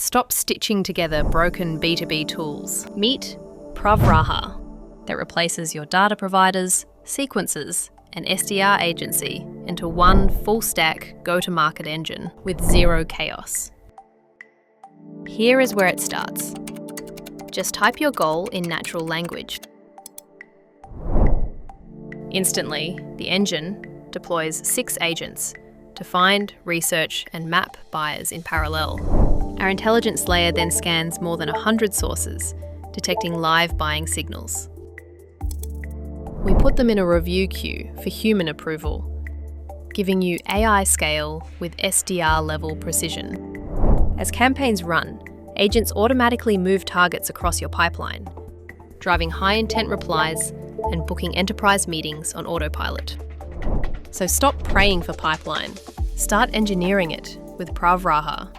Stop stitching together broken B2B tools. Meet Pravraha, that replaces your data providers, sequencers, and SDR agency into one full-stack go-to-market engine with zero chaos. Here is where it starts. Just type your goal in natural language. Instantly, the engine deploys 6 agents to find, research, and map buyers in parallel. Our intelligence layer then scans more than 100 sources, detecting live buying signals. We put them in a review queue for human approval, giving you AI scale with SDR level precision. As campaigns run, agents automatically move targets across your pipeline, driving high-intent replies and booking enterprise meetings on autopilot. So stop praying for pipeline. Start engineering it with Pravraha.